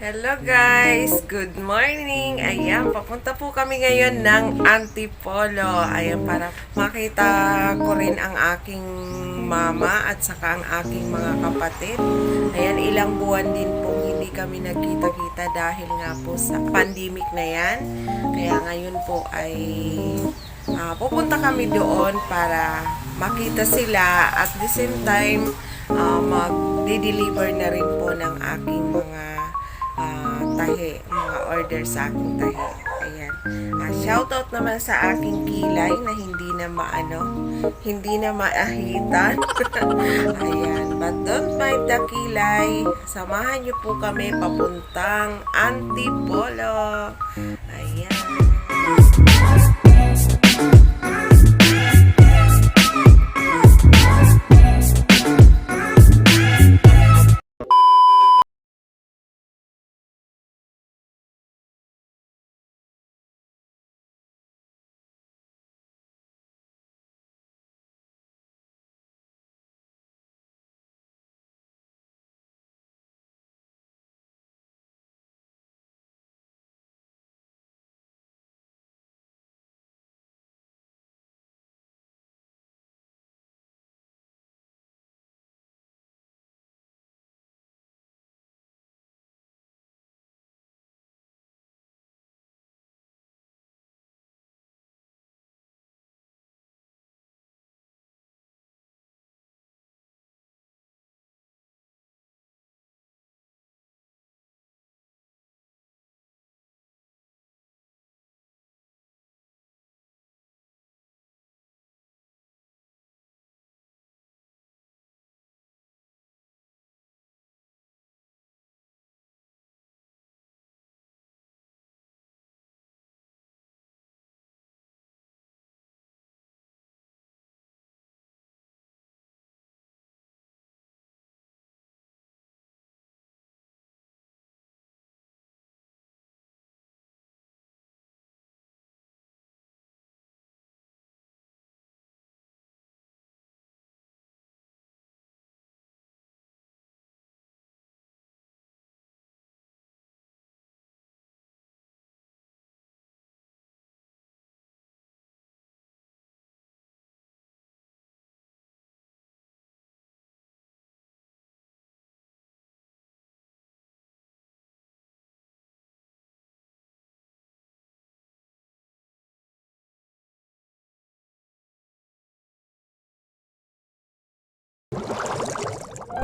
Hello guys! Good morning! Ayan, papunta po kami ngayon ng Antipolo. Ayan, para makita ko rin ang aking mama at saka ang aking mga kapatid. Ayan, ilang buwan din po hindi kami nagkita-kita dahil nga po sa pandemic na yan. Kaya ngayon po ay pupunta kami doon para makita sila at the same time mag-deliver na rin po ng aking mga tahi, mga order sa aking tahi. Ayan. Shoutout naman sa aking kilay na hindi na maahitan. Ayan. But don't mind the kilay. Samahan niyo po kami papuntang Antipolo. Ayan.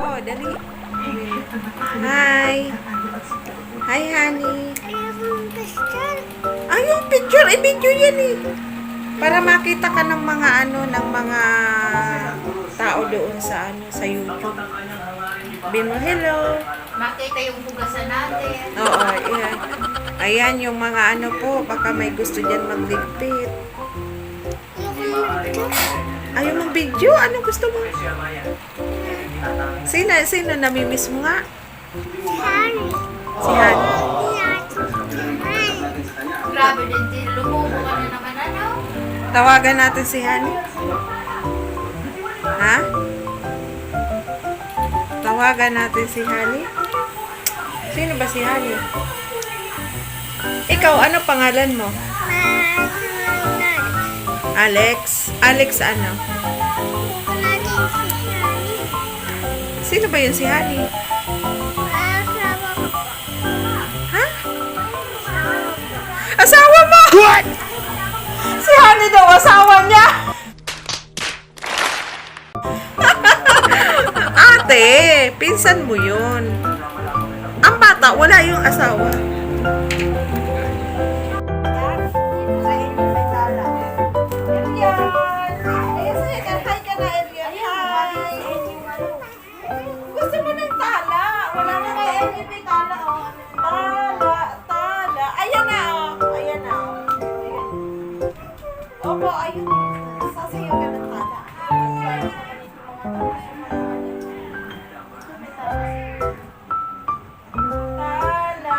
Oh, dali. Hi. Hi, honey. Ay, yung picture. I-video yan eh. Para makita ka ng mga ng mga tao doon sa sa YouTube. Bino, hello. Makita yung hugasan natin. Oo, ayan. Ayan yung mga po, baka may gusto dyan magligpit. Ayaw mong video? Ano gusto mo? Sino namimiss mo nga? Si Han. Grabe din, lumubo ka na naman, ano? Tawagan natin si Hani. Ha? Tawagan natin si Hani. Sino ba si Hani? Ikaw, ano pangalan mo? Alex? Alex ano? Sino ba yun si Hani? Ha? Asawa mo? What? Si Hani daw, asawa niya? Ate, pinsan mo yun. Ang bata, wala yung asawa. Gusto mo ng tala? Wala na kay LVP tala, oh. Tala. Ayan na, oh. Ayan na, oh. Ayan. Opo, ayun. Sasayaw ka ng tala. Tala.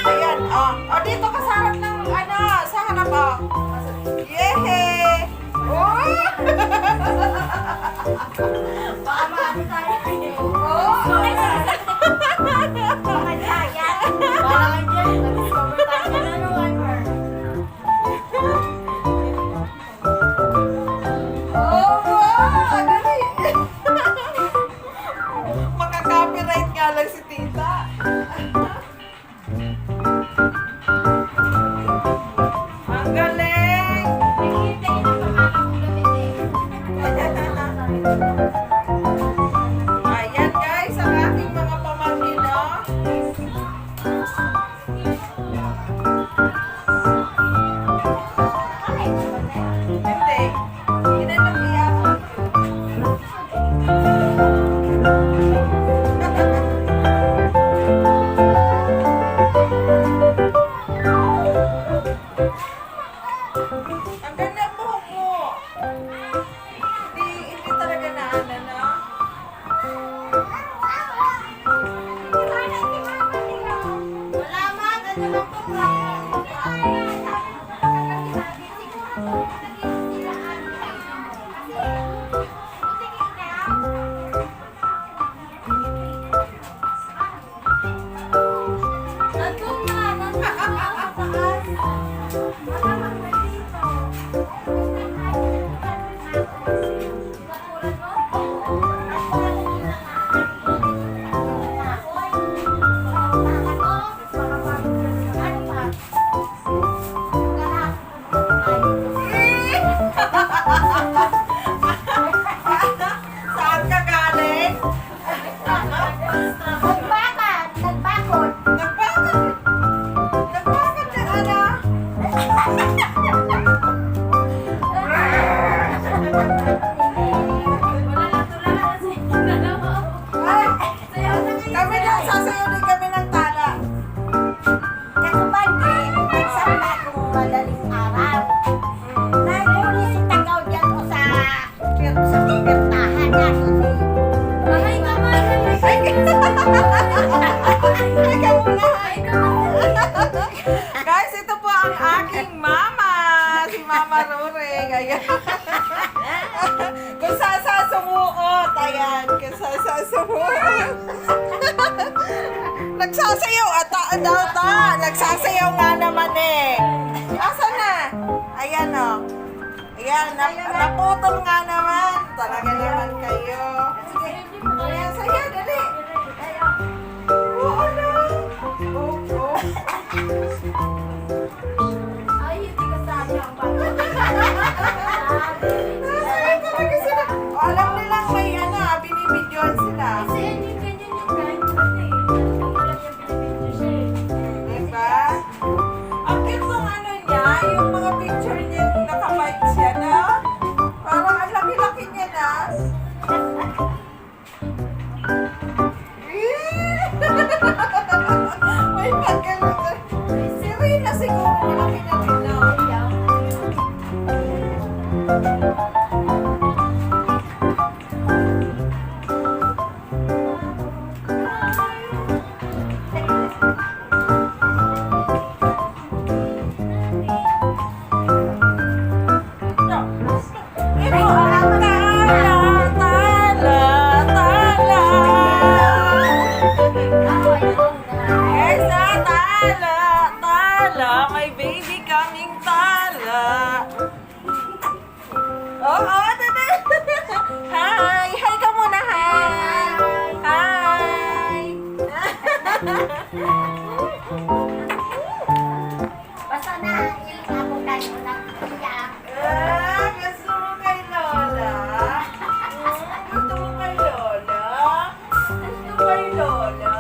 Ayan, oh. O, dito ka sa harap ng, sa harap, oh. Yehey! Oh! Baka maano tayo. Oh! Magsasayaw din kami ng tala. Kasubandi, nagsamba akong madaling araw. Naguli si Tagaw dyan o sa pirtahan natin. Mahay ka man. Ay, ka muna. Guys, ito po ang aking mama. Si Mama Ruring. Ayan. Kung sasasumuot. Ayan. Kung sasasumuot. Nagsasayaw. Nagsasayaw nga naman eh. Asa na? Ayan o. Ayan. Naputol nga naman. Talaga naman kayo. Ayan, sayaw. Dali. Oo na. Oo. Ay, hindi ka sayang pa. Nasaan talaga sila? O, alam nilang may binibidyoan sila. Kasi hindi ganyan yung kahit ano eh. Walang yung pinipicture siya eh. Diba? Ang cute ng ano niya, yung mga picture niya, nakabike siya na. Parang ang laki-laki niya na. May pagkalutan. Si Rina siguro malaki na rin na. Ito ang tala. Guys, tala. May baby coming tala. Oo, tala. Hi. Hi ka muna, hi. Hi. Basta na, ilabog tayo ng iyak. Gusto mo kay Lola? Gusto mo kay Lola? Gusto kay Lola?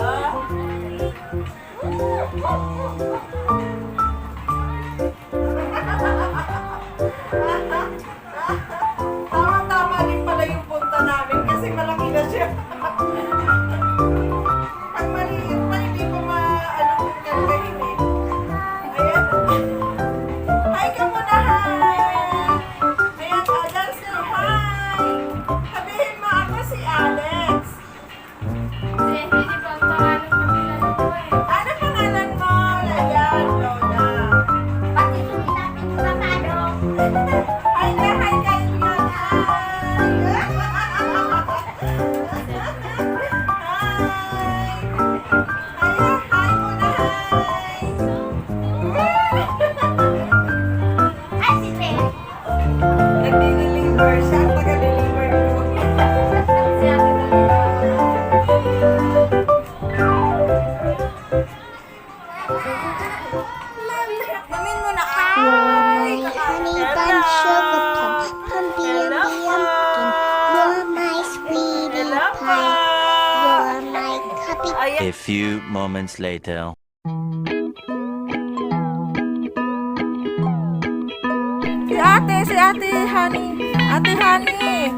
Tama-tama din pala yung punta namin kasi malaki na siya. Pag maliit pa, hindi pa kung gagawin eh. Ayan. Hi ka muna, hi! Ayan, Adal, say hi! Sabihin mo ako si Alex. Kasi hindi pa ang pangalan ng pinala ko eh. Ano pangalan mo? Ayan, Lola. Pati suwi natin yung mamado. Hi ka, hi ka, Ingat, hi! Hi muna, hi! Ay, si Pe. Nagdi-deliver siya, taga-deliver ko. Kasi ako Mamin mo na, You're my honey bun, sugar plum, pumpkin and pumpkin. You're my sweetie Hello po! pie. You're my cupcake. Ayan. A few moments later. Si ate, honey. Ate, honey.